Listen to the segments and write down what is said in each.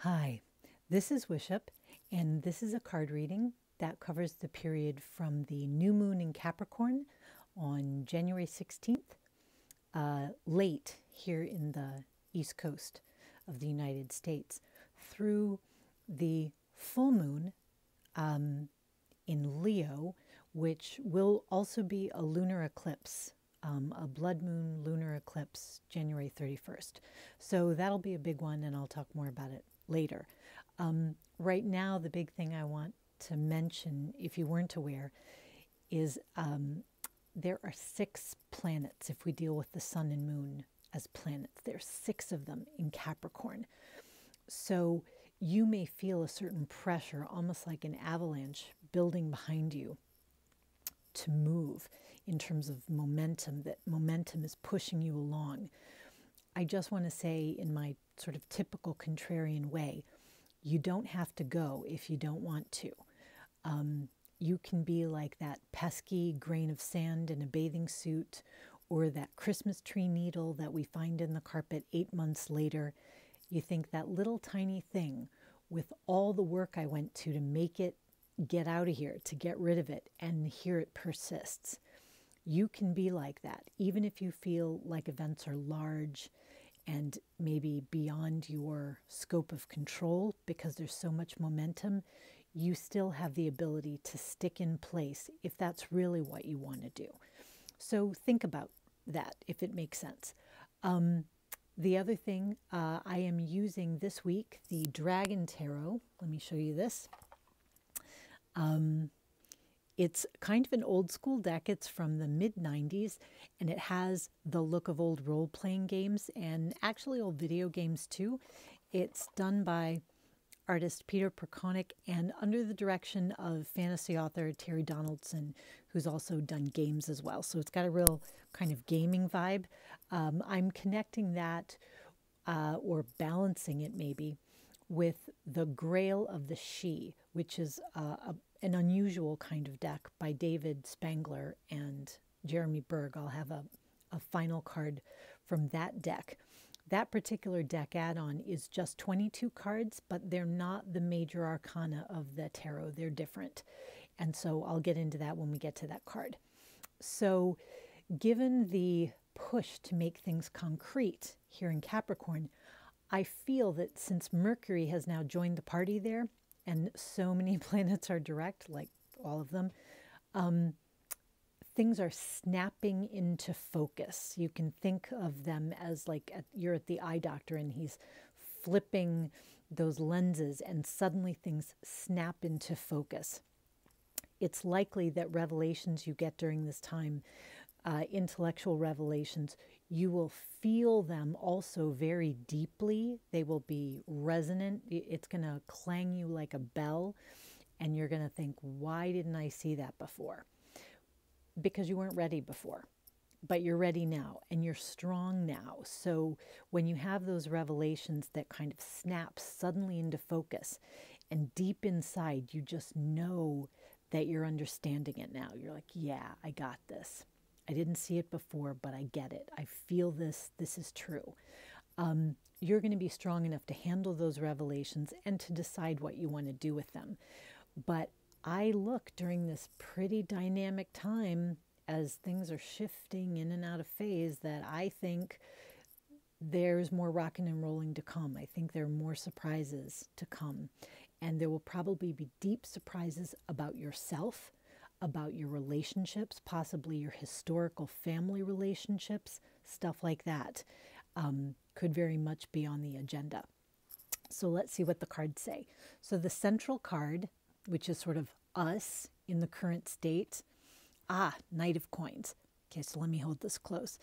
Hi, this is Wishup, and this is a card reading that covers the period from the new moon in Capricorn on January 16th, late here in the East Coast of the United States, through the full moon in Leo, which will also be a lunar eclipse, a blood moon lunar eclipse, January 31st. So that'll be a big one, and I'll talk more about it later. Right now, the big thing I want to mention, if you weren't aware, is there are 6 planets. If we deal with the sun and moon as planets, there's 6 of them in Capricorn. So you may feel a certain pressure, almost like an avalanche building behind you to move in terms of momentum, that momentum is pushing you along. I just want to say, in my sort of typical contrarian way, you don't have to go if you don't want to. You can be like that pesky grain of sand in a bathing suit, or that Christmas tree needle that we find in the carpet 8 months later. You think, that little tiny thing, with all the work I went to make it get out of here, to get rid of it, and here it persists. You can be like that, even if you feel like events are large and maybe beyond your scope of control, because there's so much momentum. You still have the ability to stick in place if that's really what you want to do. So think about that, if it makes sense. The other thing, I am using this week the Dragon Tarot. Let me show you this. It's kind of an old school deck. It's from the mid-90s, and it has the look of old role-playing games and actually old video games too. It's done by artist Peter Procownik and under the direction of fantasy author Terry Donaldson, who's also done games as well. So it's got a real kind of gaming vibe. I'm connecting that or balancing it maybe with the Grail of the She, which is an unusual kind of deck by David Spangler and Jeremy Berg. I'll have a final card from that deck. That particular deck add-on is just 22 cards, but they're not the major arcana of the tarot. They're different. And so I'll get into that when we get to that card. So given the push to make things concrete here in Capricorn, I feel that since Mercury has now joined the party there, and so many planets are direct, like all of them, things are snapping into focus. You can think of them as like you're at the eye doctor and he's flipping those lenses and suddenly things snap into focus. It's likely that revelations you get during this time, intellectual revelations, you will feel them also very deeply. They will be resonant. It's going to clang you like a bell, and you're going to think, why didn't I see that before? Because you weren't ready before, but you're ready now, and you're strong now. So when you have those revelations that kind of snap suddenly into focus, and deep inside, you just know that you're understanding it now. You're like, yeah, I got this. I didn't see it before, but I get it. I feel this. This is true. You're going to be strong enough to handle those revelations and to decide what you want to do with them. But I look during this pretty dynamic time, as things are shifting in and out of phase, that I think there's more rocking and rolling to come. I think there are more surprises to come. And there will probably be deep surprises about yourself, about your relationships, possibly your historical family relationships, stuff like that, could very much be on the agenda. So let's see what the cards say. So the central card, which is sort of us in the current state, Knight of Coins. Okay, so let me hold this close.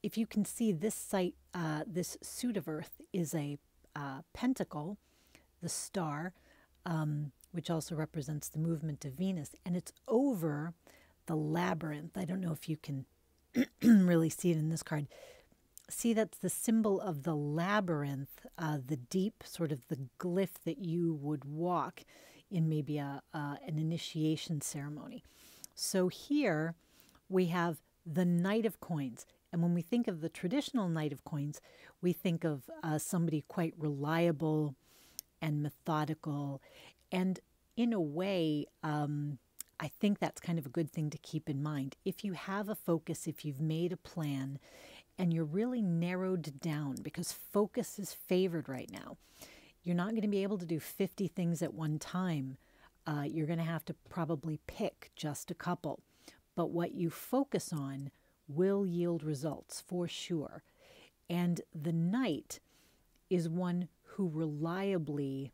If you can see, this this suit of earth is a pentacle, the star, which also represents the movement of Venus, and it's over the labyrinth. I don't know if you can really see it in this card. See, that's the symbol of the labyrinth, the deep sort of the glyph that you would walk in maybe an initiation ceremony. So here we have the Knight of Coins. And when we think of the traditional Knight of Coins, we think of somebody quite reliable, and methodical. And in a way, I think that's kind of a good thing to keep in mind. If you have a focus, if you've made a plan, and you're really narrowed down, because focus is favored right now. You're not going to be able to do 50 things at one time. You're going to have to probably pick just a couple. But what you focus on will yield results for sure. And the knight is one who reliably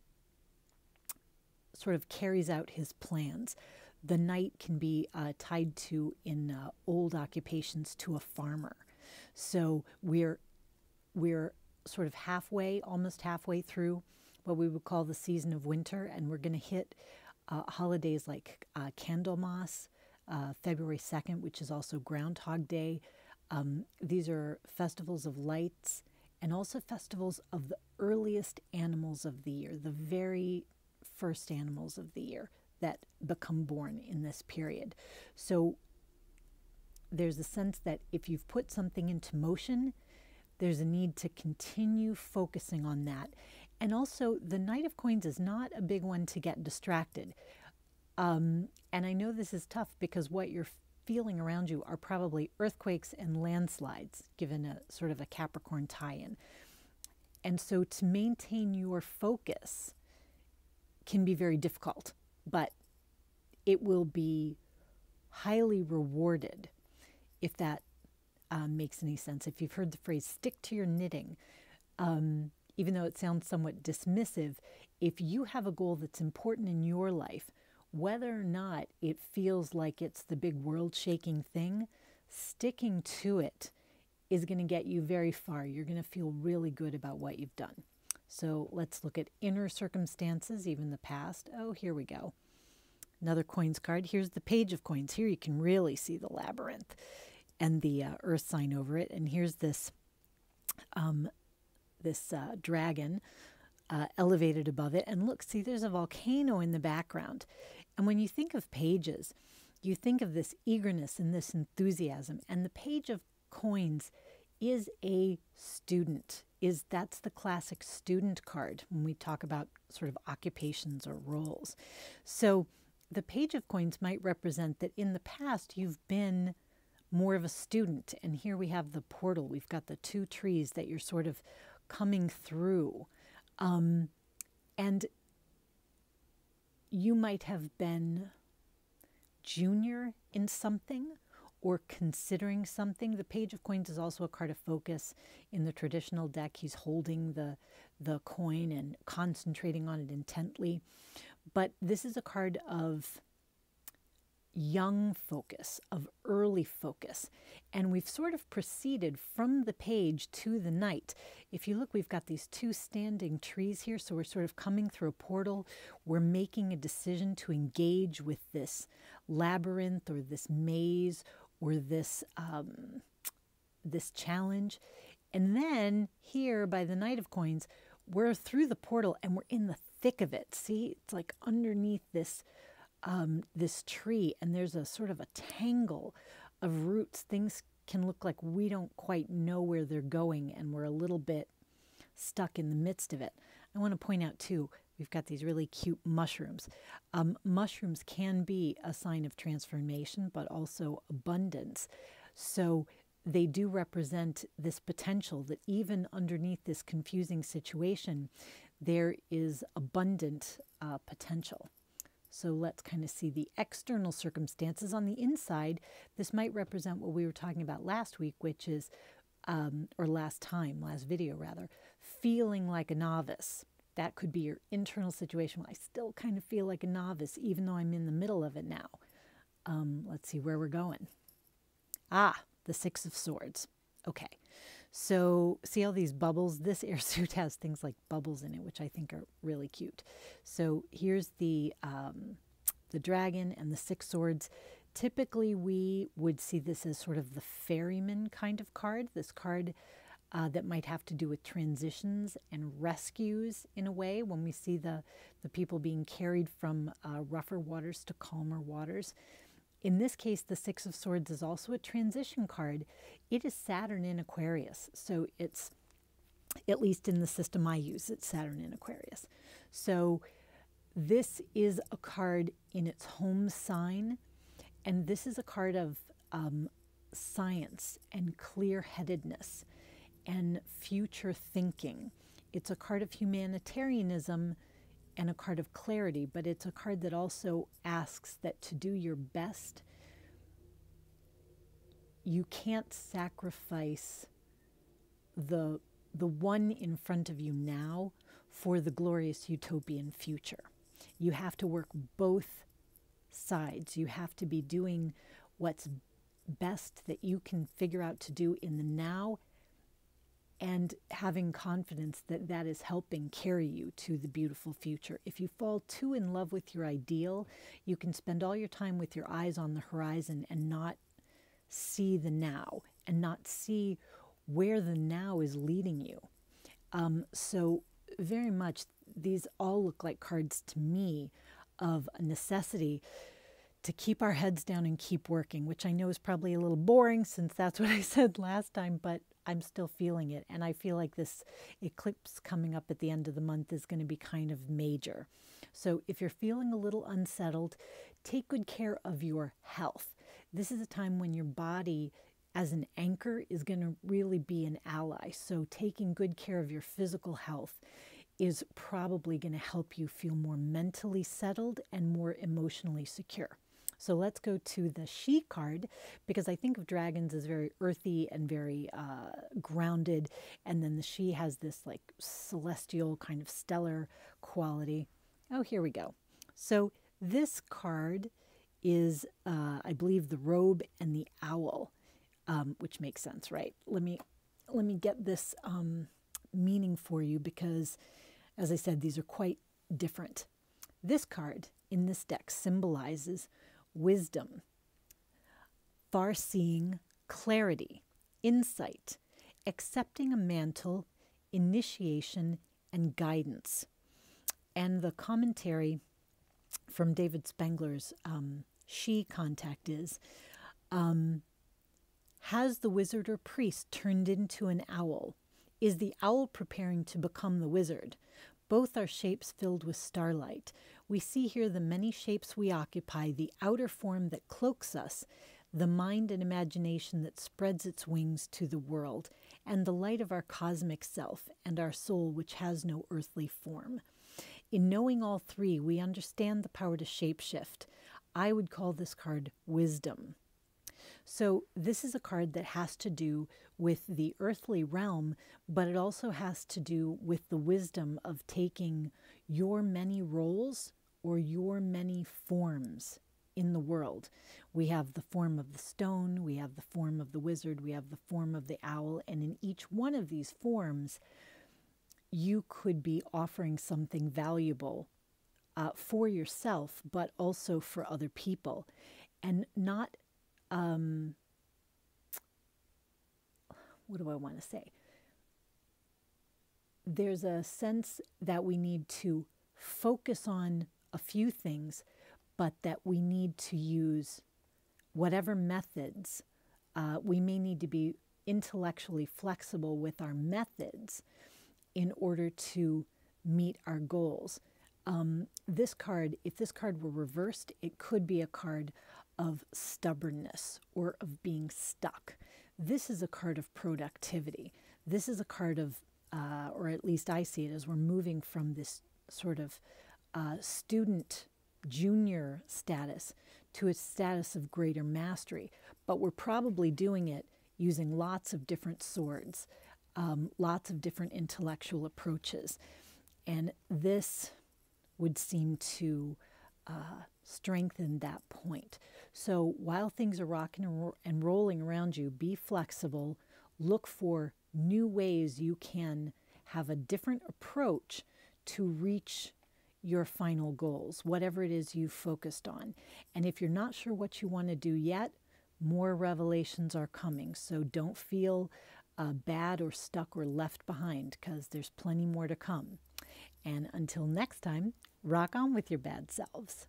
sort of carries out his plans. The knight can be tied to, in old occupations, to a farmer. So we're sort of halfway, almost halfway through what we would call the season of winter, and we're going to hit holidays like Candlemas, February 2nd, which is also Groundhog Day. These are festivals of lights and also festivals of the earliest animals of the year, the very first animals of the year that become born in this period. So there's a sense that if you've put something into motion, there's a need to continue focusing on that. And also, the Knight of Coins is not a big one to get distracted. And I know this is tough because what you're feeling around you are probably earthquakes and landslides, given a sort of a Capricorn tie-in. And so to maintain your focus can be very difficult, but it will be highly rewarded, if that makes any sense. If you've heard the phrase, stick to your knitting, even though it sounds somewhat dismissive, if you have a goal that's important in your life, whether or not it feels like it's the big world-shaking thing, sticking to it is going to get you very far. You're going to feel really good about what you've done. So let's look at inner circumstances, even the past. Oh, here we go. Another coins card. Here's the Page of Coins. Here you can really see the labyrinth and the earth sign over it. And here's this dragon elevated above it. And look, see, there's a volcano in the background. And when you think of pages, you think of this eagerness and this enthusiasm. And the Page of Coins is a student. That's the classic student card when we talk about sort of occupations or roles. So the Page of Coins might represent that in the past you've been more of a student. And here we have the portal. We've got the two trees that you're sort of coming through. And you might have been junior in something or considering something. The Page of Coins is also a card of focus. In the traditional deck, he's holding the coin and concentrating on it intently. But this is a card of young focus, of early focus. And we've sort of proceeded from the page to the knight. If you look, we've got these two standing trees here. So we're sort of coming through a portal. We're making a decision to engage with this labyrinth or this maze or this challenge. And then here by the Knight of Coins, we're through the portal and we're in the thick of it. See, it's like underneath this this tree, and there's a sort of a tangle of roots. Things can look like we don't quite know where they're going, and we're a little bit stuck in the midst of it. I want to point out too, we've got these really cute mushrooms. Mushrooms can be a sign of transformation, but also abundance. So they do represent this potential that even underneath this confusing situation, there is abundant potential. So let's kind of see the external circumstances. On the inside, this might represent what we were talking about last week, which is, or last video rather, feeling like a novice. That could be your internal situation. Well, I still kind of feel like a novice, even though I'm in the middle of it now. Let's see where we're going. The Six of Swords. Okay, so see all these bubbles? This airsuit has things like bubbles in it, which I think are really cute. So here's the dragon and the Six Swords. Typically, we would see this as sort of the ferryman kind of card. This card that might have to do with transitions and rescues in a way, when we see the people being carried from rougher waters to calmer waters. In this case, the Six of Swords is also a transition card. It is Saturn in Aquarius. So it's, at least in the system I use, it's Saturn in Aquarius. So this is a card in its home sign, and this is a card of science and clear-headedness and future thinking. It's a card of humanitarianism and a card of clarity, but it's a card that also asks that to do your best, you can't sacrifice the one in front of you now for the glorious utopian future. You have to work both sides. You have to be doing what's best that you can figure out to do in the now, and having confidence that that is helping carry you to the beautiful future. If you fall too in love with your ideal, you can spend all your time with your eyes on the horizon and not see the now, and not see where the now is leading you. So very much, these all look like cards to me of a necessity to keep our heads down and keep working, which I know is probably a little boring since that's what I said last time, but I'm still feeling it. And I feel like this eclipse coming up at the end of the month is going to be kind of major. So if you're feeling a little unsettled, take good care of your health. This is a time when your body as an anchor is going to really be an ally. So taking good care of your physical health is probably going to help you feel more mentally settled and more emotionally secure. So let's go to the she card, because I think of dragons as very earthy and very grounded. And then the she has this like celestial kind of stellar quality. Oh, here we go. So this card is, I believe, the robe and the owl, which makes sense, right? Let me get this meaning for you, because, as I said, these are quite different. This card in this deck symbolizes wisdom, far-seeing, clarity, insight, accepting a mantle, initiation, and guidance. And the commentary from David Spangler's she contact is, has the wizard or priest turned into an owl? Is the owl preparing to become the wizard? Both are shapes filled with starlight. We see here the many shapes we occupy, the outer form that cloaks us, the mind and imagination that spreads its wings to the world, and the light of our cosmic self and our soul, which has no earthly form. In knowing all three, we understand the power to shapeshift. I would call this card wisdom. So this is a card that has to do with the earthly realm, but it also has to do with the wisdom of taking your many roles or your many forms in the world. We have the form of the stone, we have the form of the wizard, we have the form of the owl, and in each one of these forms, you could be offering something valuable for yourself, but also for other people. And not, what do I want to say? There's a sense that we need to focus on a few things, but that we need to use whatever methods. We may need to be intellectually flexible with our methods in order to meet our goals. This card, if this card were reversed, it could be a card of stubbornness or of being stuck. This is a card of productivity. This is a card of, or at least I see it as, we're moving from this sort of student junior status to a status of greater mastery. But we're probably doing it using lots of different swords, lots of different intellectual approaches. And this would seem to strengthen that point. So while things are rocking and rolling around you, be flexible. Look for new ways you can have a different approach to reach your final goals, whatever it is you've focused on. And if you're not sure what you want to do yet, more revelations are coming. So don't feel bad or stuck or left behind, because there's plenty more to come. And until next time, rock on with your bad selves.